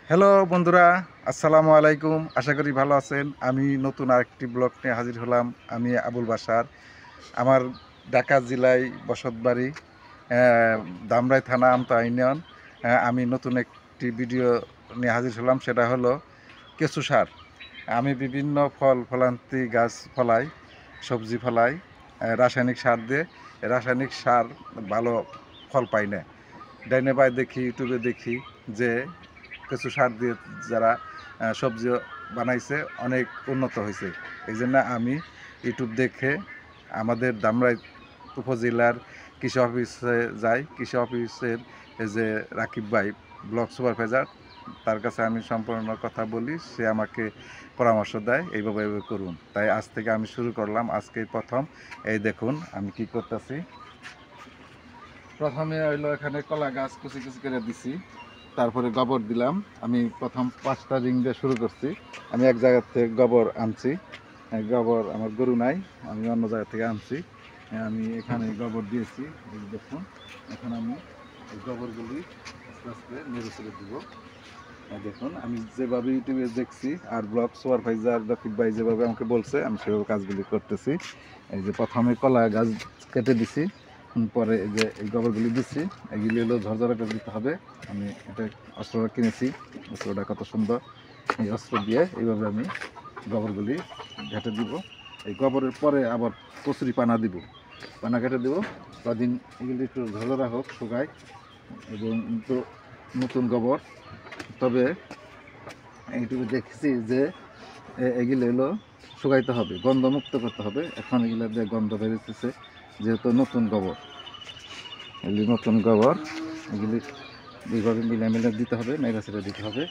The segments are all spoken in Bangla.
হ্যালো বন্ধুরা, আসসালামু আলাইকুম। আশা করি ভালো আছেন। আমি নতুন আরেকটি ব্লগ নিয়ে হাজির হলাম। আমি আবুল বাশার। আমার ঢাকা জেলায় বসতবাড়ি, ধামরাই থানা, আমতা ইউনিয়ন। আমি নতুন একটি ভিডিও নিয়ে হাজির হলাম, সেটা হলো কেঁচু সার। আমি বিভিন্ন ফল ফলান্তি গাছ ফলাই, সবজি ফলাই রাসায়নিক সার দিয়ে। রাসায়নিক সার ভালো ফল পাই না। ডাইনে বাই দেখি, ইউটিউবে দেখি যে কিছু সার দিয়ে যারা সবজি বানাইছে অনেক উন্নত হয়েছে। এই জন্য আমি ইউটিউব দেখে আমাদের ধামরাই উপজেলার কৃষি অফিসে যাই। কৃষি অফিসের যে রাকিব ভাই, ব্লক সুপারভাইজার, তার কাছে আমি সম্পূর্ণ কথা বলি। সে আমাকে পরামর্শ দেয় এইভাবে এইভাবে করুন। তাই আজ থেকে আমি শুরু করলাম। আজকে প্রথম এই দেখুন আমি কি করতেছি। প্রথমে হইলো এখানে কলা গাছ কুচি কুচি করে দিছি, তারপরে গোবর দিলাম। আমি প্রথম 5টা রিং দিয়ে শুরু করছি। আমি এক জায়গা থেকে গোবর আনছি। গোবর আমার গরু নাই, আমি অন্য জায়গা থেকে আনছি। আমি এখানে গোবর দিয়েছি, এই দেখুন। এখন আমি এই গোবরগুলি আস্তে আস্তে নেড়ে ছেড়ে দিব। দেখুন আমি যেভাবে ইউটিউবে দেখছি আর ব্লগ সুপারভাইজার রকিব ভাই যেভাবে আমাকে বলছে, আমি সেভাবে কাজগুলি করতেছি। এই যে প্রথমে কলা গাছ কেটে দিছি, পরে এই যে এই গোবরগুলি দিচ্ছি। এগুলি হলো ঝরঝরা করে দিতে হবে। আমি এটা অস্ত্রটা কিনেছি, অস্ত্রটা কত সুন্দর। এই অস্ত্র দিয়ে এইভাবে আমি গোবরগুলি ঘেটে দিব। এই গোবরের পরে আবার কচুরি পানা দিব, পানা কেটে দেবো। কদিন এগুলি একটু ঝরঝরা হোক, শুকায়, এবং তো নতুন গোবর। তবে এইটুকু দেখছি যে এগুলো হলো শুকাইতে হবে, গন্ধমুক্ত করতে হবে। এখন এগুলো দিয়ে গন্ধ বেরোতেছে, যেহেতু নতুন গোবর। এগুলি নতুন গোবর, এগুলি এইভাবে মিলে দিতে হবে, নেড়ে ছেড়ে দিতে হবে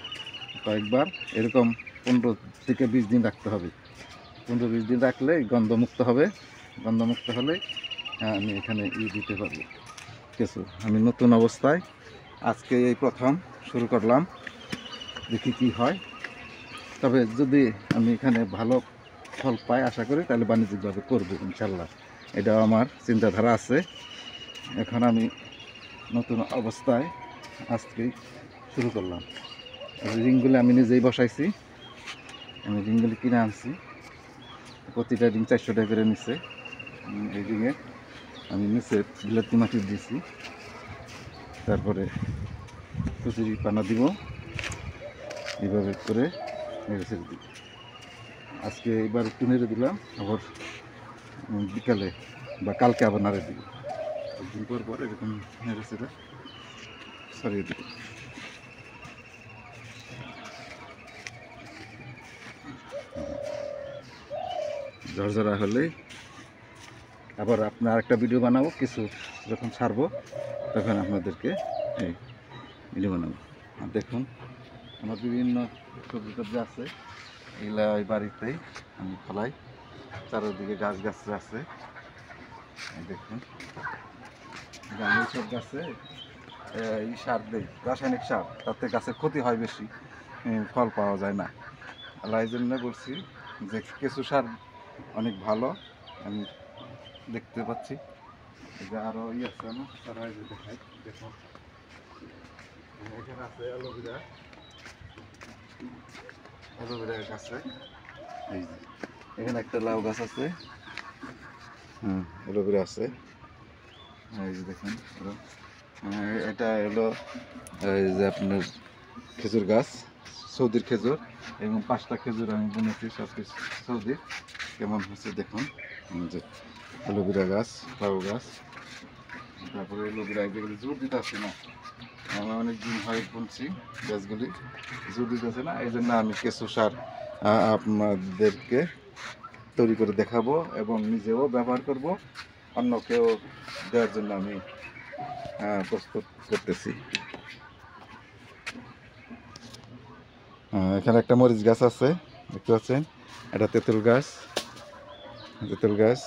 কয়েকবার। এরকম 15 থেকে 20 দিন রাখতে হবে। 15-20 দিন রাখলে গন্ধমুক্ত হবে। গন্ধমুক্ত হলে আমি এখানে দিতে পারবো কিছু। আমি নতুন অবস্থায় আজকে এই প্রথম শুরু করলাম, দেখি কি হয়। তবে যদি আমি এখানে ভালো ফল পাই আশা করি, তাহলে বাণিজ্যিকভাবে করবো ইনশাল্লাহ। এটাও আমার চিন্তাধারা আছে। এখন আমি নতুন অবস্থায় আজকেই শুরু করলাম। রিংগুলি আমি নিজেই বসাইছি, আমি রিংগুলি কিনে আনছি। প্রতিটা রিং 400 টাকা করে নিচ্ছে। এই রিংয়ে আমি নিচে বিলাতি মাটি দিয়েছি, তারপরে কচুরি পানা দিব, এইভাবে করে নেড়ে ছেড়ে দিব। আজকে এবার একটু নেড়ে দিলাম, আবার বিকালে বা কালকে আবার নাড়ে দিব। একদিন পর পর এরকম নেড়ে ছেড়ে সরিয়ে দিব। ঝরঝরা হলেই আবার আপনার একটা ভিডিও বানাবো, কিছু যখন ছাড়বো তখন আপনাদেরকে এই ভিডিও বানাবো। আর দেখুন আমার বিভিন্ন সবজি টবজি আছে, এগুলা ওই বাড়িতেই আমি ফলাই। চারিদিকে গাছ গাছ আছে, দেখুন। আমি সব গাছে এই সার দিই, রাসায়নিক সার, তাতে গাছের ক্ষতি হয় বেশি, ফল পাওয়া যায় না। আল্লাহ এই জন্য বলছি যে কেঁচু সার অনেক ভালো। আমি দেখতে পাচ্ছি যে আরও আছে না, তারা এই যে দেখাই, দেখুন এখানে আছে অ্যালোভেরা, অ্যালোভেরা গাছ। এই যে এখানে একটা লাউ গাছ আছে, অ্যালোভেরা আছে। এই যে দেখুন, এটা হলো এই যে আপনার খেজুর গাছ, সৌদির খেজুর, এবং 5টা খেজুর আমি বুনেছি, সব কিছু সৌদির। কেমন হচ্ছে দেখুন। যে অ্যালোভেরা গাছ, লাউ গাছ, তারপরে অ্যালোভেরা যেগুলি জোর দিতে আসছে না, আমি অনেক দিন হয় বুনছি, গাছগুলি জোর দিতেছে না। এই জন্য আমি কেঁচু সার আপনাদেরকে তৈরি করে দেখাবো এবং নিজেও ব্যবহার করব, অন্যকেও দেওয়ার জন্য আমি প্রস্তুত করতেছি। এখানে একটা মরিচ গাছ আছে, দেখতে পাচ্ছেন। এটা তেঁতুল গাছ, তেঁতুল গাছ।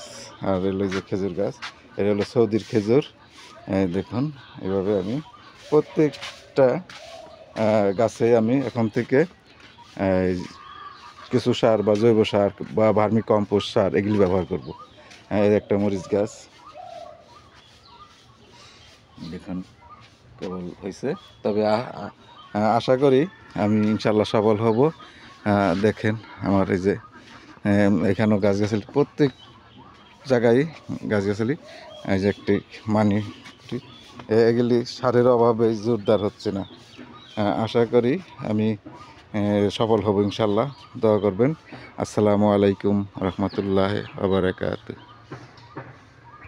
আর এলো যে খেজুর গাছ, এটা হলো সৌদির খেজুর। দেখুন এইভাবে আমি প্রত্যেকটা গাছে আমি এখন থেকে কিছু সার বা জৈব সার বা ভার্মি কম্পোস্ট সার এগুলি ব্যবহার করব। এই একটা মরিচ গাছ দেখুন কেবল হয়েছে, তবে আশা করি আমি ইনশাল্লাহ সফল হব। দেখেন আমার এই যে এখানেও গাছগাছালি, প্রত্যেক জায়গায় গাছগাছালি। এই যে একটি মানি, এগুলি সারের অভাবে জোরদার হচ্ছে না। আশা করি আমি সফল হব ইনশাল্লাহ। দোয়া করবেন। আসসালামু আলাইকুম রহমতুল্লাহ ওয়া বারাকাতুহু।